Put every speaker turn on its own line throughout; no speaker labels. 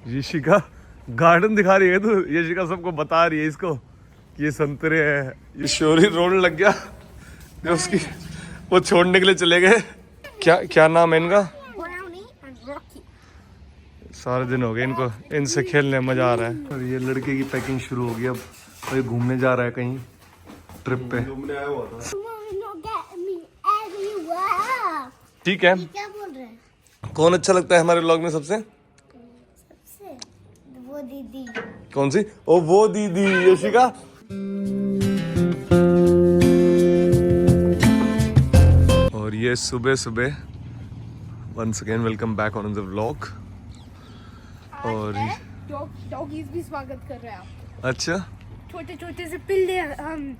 Yashika garden दिखा रही है तो यशिका सबको बता रही है इसको कि ये संतरे है। ये शोरी रोने लग गया जो उसकी वो छोड़ने के लिए चले गए। क्या क्या नाम है इनका? सारे दिन हो गए इनको इनसे खेलने मजा आ रहा है। और ये लड़के की पैकिंग शुरू हो गई अब और ये घूमने जा रहा है कहीं ट्रिप पे। ठीक है।
क्या बोल रहे हैं?
कौन अच्छा लगता है हमारे व्लॉग में सबसे?
वो दीदी।
कौन सी? ओ वो दीदी यशिका। और ये सुबह सुबह once again welcome back on the vlog. और
डॉगीज भी स्वागत कर रहे हैं आपको।
अच्छा
छोटे छोटे से पिल्ले हम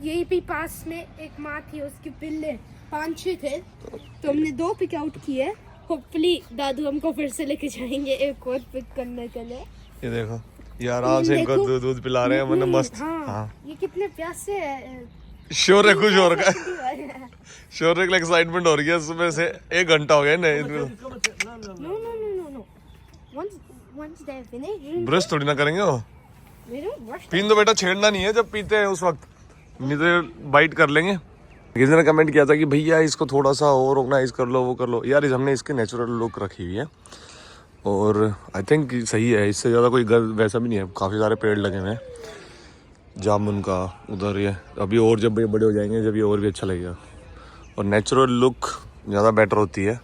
यही भी पास में एक माँ थी उसके पिल्ले 5-6 थे तो हमने 2 पिक आउट किए। होपफुली दादू हमको फिर से लेके जाएंगे एक और पिक करने के लिए।
ये देखो ये आराम से इनको दूध पिला रहे हैं वरना मस्त।
हाँ। ये कितने प्यासे है।
शोर खुश हो रखा है। शोर के लिए एक्साइटमेंट हो रही है सुबह से 1 घंटा हो गया
no once they're finished
brush थोड़ी ना करेंगे वो।
they don't brush
पीन दो बेटा छेड़ना नहीं है जब पीते हैं उस वक्त नहीं तो बाइट कर लेंगे। किसी ने कमेंट किया था कि भैया इसको थोड़ा सा और ऑर्गेनाइज कर लो वो कर लो। यार हमने इसकी नेचुरल लुक रखी हुई है और आई थिंक सही है। इससे ज़्यादा कोई घर वैसा भी नहीं है। काफ़ी सारे पेड़ लगे हुए हैं जामुन का उधर। ये अभी और जब ये बड़े हो जाएंगे जब ये और भी अच्छा लगेगा। और नेचुरल लुक ज़्यादा बेटर होती है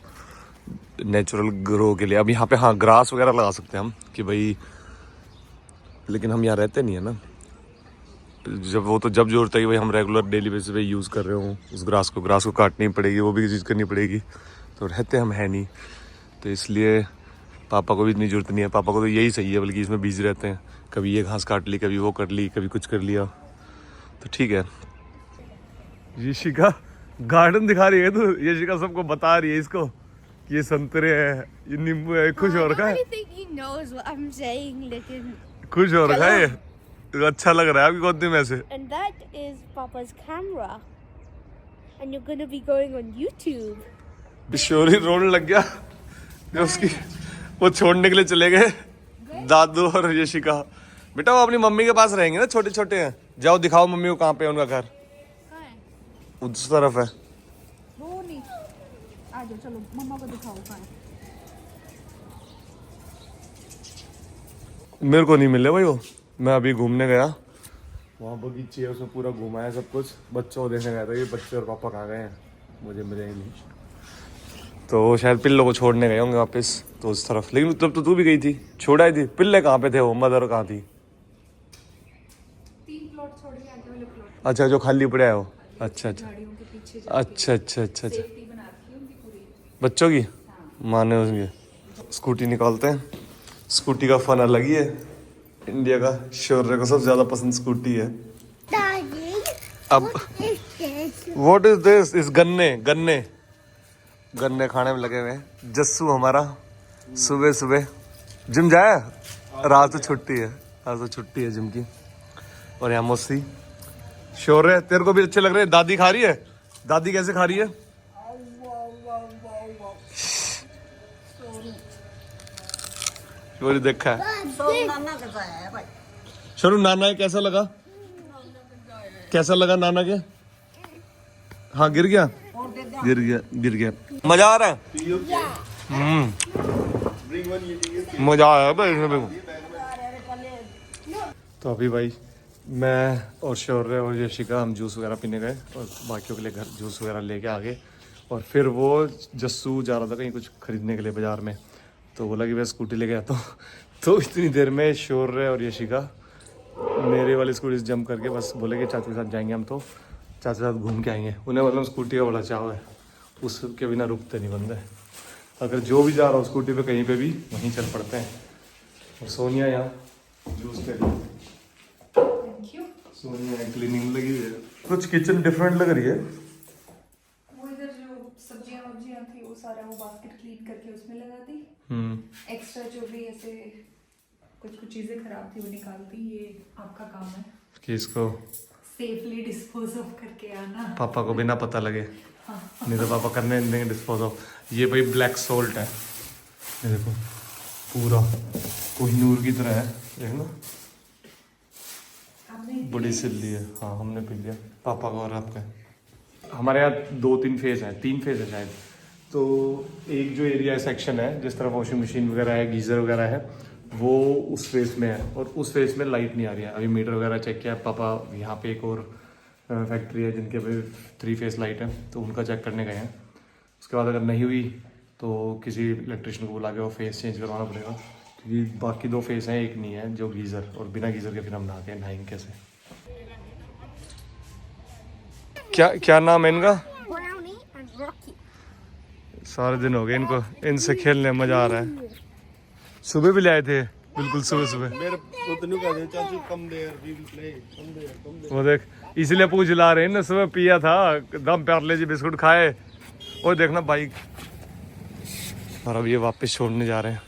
नेचुरल ग्रो के लिए। अब यहाँ पे हाँ ग्रास वगैरह लगा सकते हैं हम कि भाई, लेकिन हम यहाँ रहते नहीं है ना। जब वो तो जब जरूरत है कि भाई हम रेगुलर डेली बेसिस पे यूज़ कर रहे हो उस ग्रास को काटनी पड़ेगी वो भी चीज़ करनी पड़ेगी। तो रहते हम है नहीं तो इसलिए पापा को भी इतनी ज़रूरत नहीं है। पापा को तो यही सही है बल्कि इसमें बिजी रहते हैं। कभी ये घास काट ली कभी वो कर ली कभी कुछ कर लिया तो ठीक है। यशिका गार्डन दिखा रही है तो यशिका सबको बता रही है इसको कि ये संतरे है ये नींबू है। खुश हो रखा है।
he knows what I'm saying लेकिन
खुश हो रखा है ये। अच्छा लग रहा है आपकी गोदी में से।
and that is Papa's camera and you're gonna be going on YouTube।
शोरी रोने लग गया जो उसकी वो छोड़ने के लिए चले गए दादू और यशिका। बेटा वो अपनी मम्मी के पास रहेंगे ना छोटे छोटे हैं। जाओ दिखाओ मम्मी को कहाँ पे है उनका घर। उस तरफ है।
वो नहीं आ जाओ चलो मम्मा को दिखाओ कहाँ है।
मेरे को नहीं मिले भाई वो। मैं अभी घूमने गया वहाँ बगीचे है उसमें पूरा घुमाया सब कुछ। बच्चों को देखने गया था ये बच्चे और पापा कहाँ गए हैं मुझे मिले ही नहीं। तो वो शायद पिल्लों को छोड़ने गए होंगे वापस तो उस तरफ। लेकिन तब तो तू भी गई थी छोड़ा ही थी। पिल्ले कहाँ पे थे वो मदर कहाँ थी?
3 प्लॉट छोड़ के आगे वाले प्लॉट
अच्छा जो खाली पड़ा है वो। अच्छा
गाड़ियों के पीछे
अच्छा अच्छा अच्छा अच्छा
सेफ्टी बना रखी है उनकी पूरी।
बच्चों की माने उसकी स्कूटी निकालते हैं। स्कूटी का फन अलग ही है इंडिया का। शौर्य को सबसे ज़्यादा पसंद स्कूटी है। अब व्हाट इज दिस? इस गन्ने गन्ने गन्ने खाने में लगे हुए हैं। जस्सू हमारा सुबह सुबह जिम जाया। रात तो छुट्टी है आज तो छुट्टी है जिम की। और यहाँ मौसी शौर्य तेरे को भी अच्छे लग रहे हैं। दादी खा रही है। दादी कैसे खा रही है? शौर्य देखा है शरू नाना है कैसा लगा? कैसा लगा नाना के? हाँ गिर गया गिर गया। मजा आ रहा है। मजा आया भाई इसमें। तो अभी भाई मैं और शौर्य और यशिका हम जूस वगैरह पीने गए और बाकियों के लिए घर जूस वगैरह लेके आ गए। और फिर वो जस्सू जा रहा था कहीं कुछ खरीदने के लिए बाजार में तो बोला कि मैं स्कूटी लेके आता हूँ। तो इतनी देर में शौर्य और यशिका मेरे वाली स्कूटी से जंप करके बस बोले कि चाचू के साथ जाएंगे हम तो चाचा साथ घूम के आएंगे। उन्हें मतलब स्कूटी का बड़ा चाव है उसके बिना रुकते नहीं बंदे। अगर जो भी जा रहा हो स्कूटी पे कहीं पे भी वहीं चल पड़ते हैं। और सोनिया यहाँ जूस के लिए सोनिया क्लीनिंग लगी हुई है। कुछ किचन डिफरेंट लग रही है।
वो इधर जो सब्जियां वब्जियां थी वो सारा वो बास्केट क्लीन करके उसमें लगा दी। एक्स्ट्रा जो भी ऐसे कुछ चीजें खराब थी वो निकाल दी। ये आपका काम है
कि इसको
सेफली डिस्पोज ऑफ करके आना।
पापा को बिना पता लगे नहीं तो पापा करने देंगे डिस्पोज ऑफ। ये भाई ब्लैक सोल्ट है ये देखो पूरा कोहिनूर की तरह है, देखना बड़ी सिल्ली है। हाँ हमने पी लिया, पापा का और आपका। हमारे यहाँ 2-3 फेज है, 3 फेज है शायद। तो एक जो एरिया सेक्शन है जिस तरफ वॉशिंग मशीन वगैरह है, गीज़र वगैरह है, वो उस फेज में है और उस फेज में लाइट नहीं आ रही है। अभी मीटर वगैरह चेक किया पापा, यहाँ पे एक और फैक्ट्री है जिनके पे 3 फेज लाइट है, तो उनका चेक करने गए हैं। उसके बाद अगर नहीं हुई तो किसी इलेक्ट्रिशियन को बुला के वो फेस चेंज करवाना पड़ेगा, क्योंकि बाकी 2 फेस हैं, एक नहीं है जो गीज़र, और बिना गीज़र के फिर हम नहाएंगे कैसे। क्या नाम है इनका?
Brownie and Rocky.
सारे दिन हो गए इनको, इनसे खेलने में मजा आ रहा है। सुबह भी ले आए थे, बिल्कुल सुबह सुबह। वो देख इसलिए पूछ ला रहे हैं ना, सुबह पिया था दम पार्ले जी बिस्कुट खाए। और देखना बाइक, और अब ये वापस छोड़ने जा रहे हैं।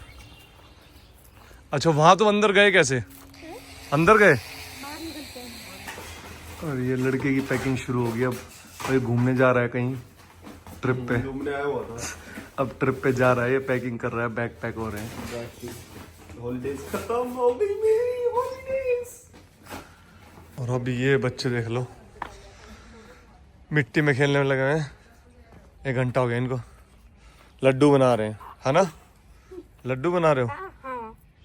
अच्छा वहां तो अंदर गए कैसे? अंदर गए? और ये लड़के की पैकिंग शुरू हो गई। अब ये घूमने जा रहा है कहीं ट्रिप पे,
घूमने आया हुआ था।
अब ट्रिप पे जा रहा है, ये पैकिंग कर रहा है, बैग पैक हो रहे हैं।
हॉलीडेज खत्म हो गई मेरी, हॉलीडेज।
और अभी ये बच्चे देख लो मिट्टी में खेलने में लगे हैं। 1 घंटा हो गया इनको। लड्डू बना रहे हैं, है ना? लड्डू बना रहे हो?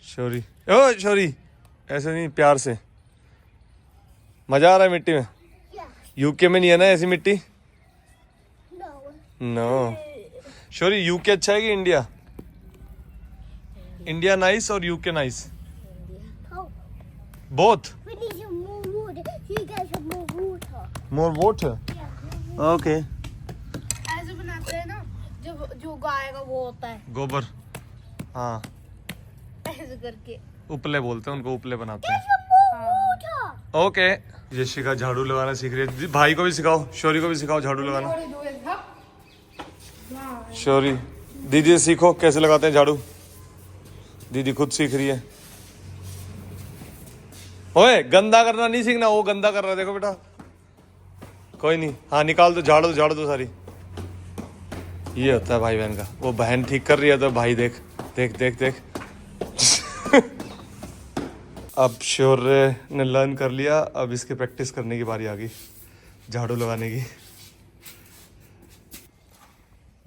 शौरी, ओ शौरी, ऐसे नहीं, प्यार से। मजा आ रहा है मिट्टी में? यूके में नहीं है ना ऐसी मिट्टी? नो शौरी, यूके अच्छा है कि इंडिया? इंडिया नाइस और UK nice?
Oh,
both?
we need some more water. You guys have more water.
More water? Okay.
ऐसे बनाते हैं ना, जो गाय का वो होता है,
गोबर, हाँ
ऐसे करके।
उपले बोलते हैं उनको, उपले बनाते हैं।
Water.
ओके। यशिका झाड़ू लगाना सीख रही है, भाई को भी सिखाओ, शौरी को भी सिखाओ झाड़ू लगाना। शौरी, दीदी से सीखो कैसे लगाते हैं झाड़ू। दीदी खुद सीख रही है। ओए गंदा करना नहीं सीखना, वो गंदा कर रहा है, देखो बेटा। कोई नहीं, हाँ निकाल दो, झाड़ दो सारी। ये होता है भाई बहन का। वो बहन ठीक कर रही है तो भाई देख देख देख देख। अब शौर्य ने लर्न कर लिया, अब इसकी प्रैक्टिस करने की बारी आ गई, झाड़ू लगाने की।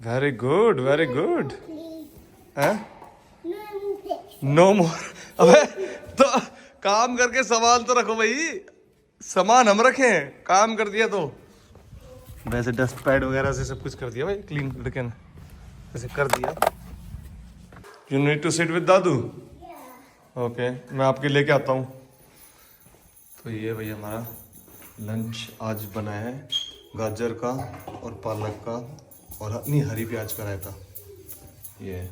Very good, very good. हैं? नो मोर। अबे तो काम करके सामान तो रखो भाई, सामान हम रखें, काम कर दिया तो। वैसे डस्ट पैड वगैरह से सब कुछ कर दिया भाई, क्लीन लड़के ने वैसे कर दिया। You need to sit with दादू। ओके, मैं आपके लेके आता हूँ। तो ये भाई हमारा लंच आज बना है, गाजर का और पालक का और नहीं हरी प्याज का रायता ये,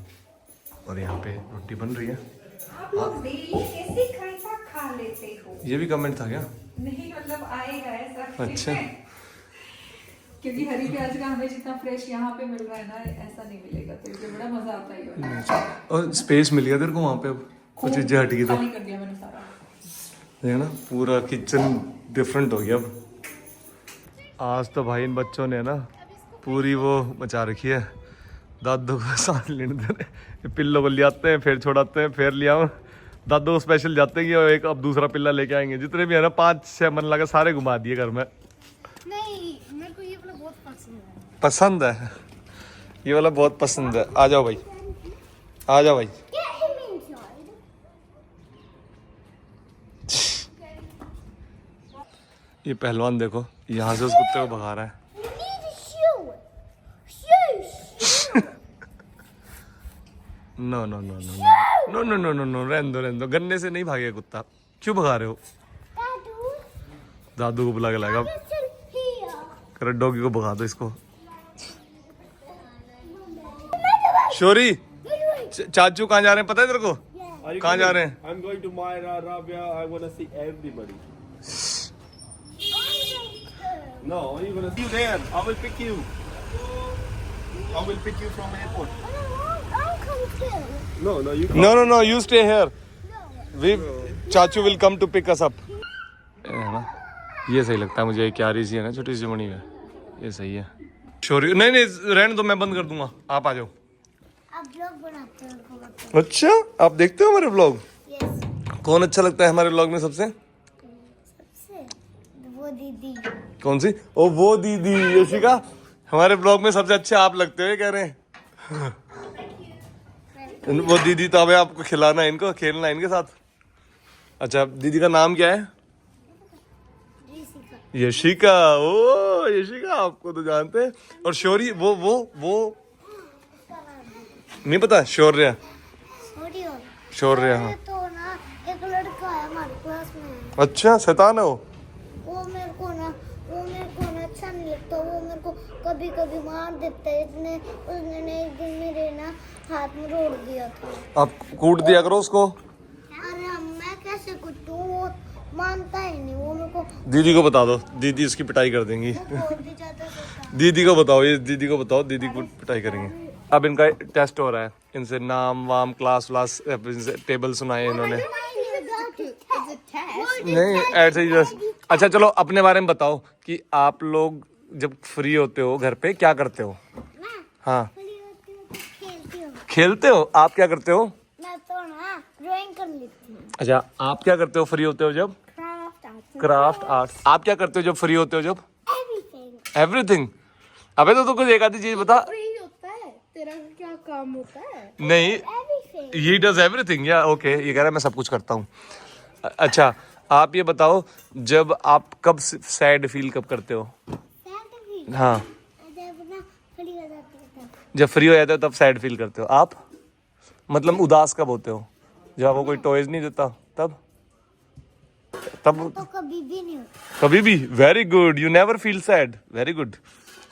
और यहाँ पे रोटी बन रही है।
आप लोग डेली कैसे खाना खा लेते हो?
ये भी कमेंट था क्या?
नहीं मतलब आएगा ऐसा।
अच्छा।
क्योंकि हरी प्याज का हमें जितना फ्रेश यहाँ पे मिल रहा है ना, ऐसा नहीं मिलेगा, तो इसलिए बड़ा मजा आता है।
और स्पेस मिल गया तेरे को वहाँ पे, अब कुछ चीजें हट गई तो
खाली कर दिया मैंने सारा।
देखना पूरा किचन डिफरेंट हो गया अब। आज तो भाई इन बच्चों ने ना पूरी वो मचा रखी है, दादू को सांस लेने दे रहे। पिल्लों को ले आते हैं, फिर छोड़ाते हैं, फिर ले आओ। दादू को स्पेशल जाते हैं कि एक अब दूसरा पिल्ला लेके आएंगे। जितने भी है ना 5-6 मन लगा सारे घुमा दिए घर में।
नहीं, मेरे को ये वाला बहुत पसंद है।
पसंद है ये वाला, बहुत पसंद है। आ जाओ भाई, आ जाओ भाई।
Get him inside.
ये पहलवान देखो यहाँ से उस कुत्ते को भगा रहा है।
We need a shoe. Shoes.
No no no no no no no no no, रहने दो, गन्ने से नहीं भागेगा कुत्ता। क्यों भगा रहे हो?
Dadu.
दादू को बुला के लाएगा।
Listen here.
कर डॉगी को भगा दो इसको। शोरी, चाचू कहाँ जा रहे हैं पता है तेरे को? कहाँ जा रहे हैं?
I'm going to Myra, Rabia. I want to see everybody. No, you're gonna see you there. I will pick you. I will pick you from airport.
I'll come too.
No, you.
No no no, you stay here. We चाचू will come to pick us up. है ना, ये सही लगता है मुझे। क्यारी सी है ना छोटी सी बनी है, ये सही है। शोरी नहीं नहीं रहने दो, मैं बंद कर दूंगा, आप आ जाओ।
आप ब्लॉग बनाते हो।
अच्छा आप देखते हो मेरे ब्लॉग? कौन अच्छा लगता है हमारे व्लॉग में सबसे?
सबसे वो दीदी।
कौन सी? ओ वो दीदी यशिका, हमारे ब्लॉग में सबसे अच्छे आप लगते हो कह रहे हैं। वो दीदी तो हमें आपको खिलाना है, इनको खेलना है इनके साथ। अच्छा दीदी का नाम क्या है? यशिका। ओ यशिका, आपको तो जानते हैं। और शौर्य वो नहीं पता? शौर्य। शौर्य हाँ।
तो ना एक लड़का है हमारी क्लास में।
अच्छा शैतान है
वो मेरे को ना अच्छा नहीं लगता। वो मेरे को कभी कभी मार देता है। उसने एक दिन मेरे ना हाथ में रोड़ दिया था।
आप कूट दिया करो उसको।
अरे मैं कैसे कुटूं? वो मानता ही नहीं। वो मेरे को
दीदी को बता दो, दीदी इसकी पिटाई कर देंगी।
बहुत ही ज्यादा देता है।
दीदी को बताओ, ये दीदी को बताओ, दीदी को पिटाई करेंगे। अब इनका टेस्ट हो रहा है, इनसे नाम वाम क्लास व्लास टेबल सुनाए इन्होंने। नहीं ऐसे ही जस्ट। अच्छा चलो अपने बारे में बताओ कि आप लोग जब फ्री होते हो घर पे क्या करते हो? हाँ
बड़ी होती हूँ तो खेलती हूँ।
खेलते हो। आप क्या करते हो?
मैं तो ना ड्राइंग कर लेती हूँ।
अच्छा आप क्या करते हो फ्री होते हो जब? Craft art. आप क्या करते हो जब फ्री होते हो जब?
एवरीथिंग।
एवरीथिंग। अबे तो तू कुछ एक आधी चीज बता।
फ्री होता है, तेरा क्या काम होता है?
नहीं
एवरीथिंग।
ही डज एवरीथिंग या ओके, ये कह रहा है मैं सब कुछ करता हूँ। अच्छा आप ये बताओ, जब आप कब सैड फील कब करते हो? हाँ
जब ना फ्री हो जाती है तब।
जब फ्री हो जाते हो तब सैड फील करते हो आप? मतलब उदास कब होते हो? जब आपको कोई टॉयज नहीं देता तब? तब
तो कभी भी नहीं होता।
कभी भी। Very good, you never feel sad, very good.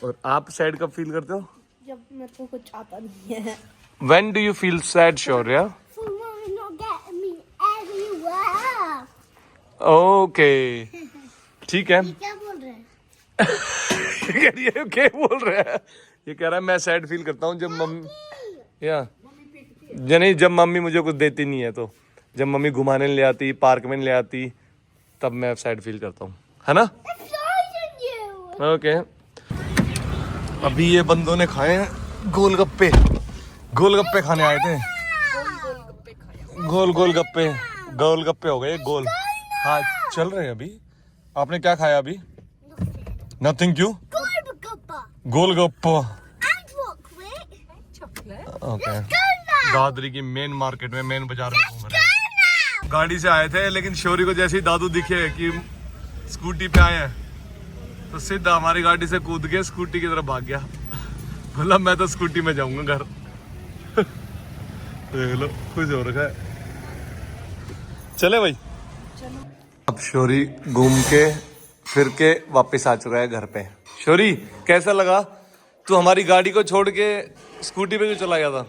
और आप सैड कब फील करते हो?
जब मेरे को कुछ आता नहीं है।
When do you feel sad Shaurya?
get me everywhere।
Okay ठीक है।
ये क्या बोल रहे हैं?
ये क्या बोल रहा है? ये कह रहा है मैं सैड फील करता हूँ जब मम्मी या नहीं, जब मम्मी मुझे कुछ देती नहीं है। तो जब मम्मी घुमाने ले आती, पार्क में ले आती, तब मैं सैड फील करता हूँ, है ना? ओके अभी ये बंदों ने खाए हैं गोलगप्पे। गोलगप्पे खाने आए थे। गोलगप्पे हो गए गोल। हाँ चल रहे हैं अभी। आपने क्या खाया अभी? नथिंग। क्यों? गोलगप्पा। ओके दादरी की मेन मार्केट में, मेन बाजार में घूम रहे हैं। गाड़ी से आए थे लेकिन शौर्य को जैसे ही दादू दिखे कि स्कूटी पे आए हैं तो सीधा हमारी गाड़ी से कूद के स्कूटी की तरफ भाग गया। बोला मैं तो स्कूटी में जाऊंगा घर। देख लो खुश हो रखा है। चले भाई। अब शौर्य घूम के फिर के वापस आ चुका है घर पे। शौर्य कैसा लगा? तू हमारी गाड़ी को छोड़ के स्कूटी पे क्यों चला गया था?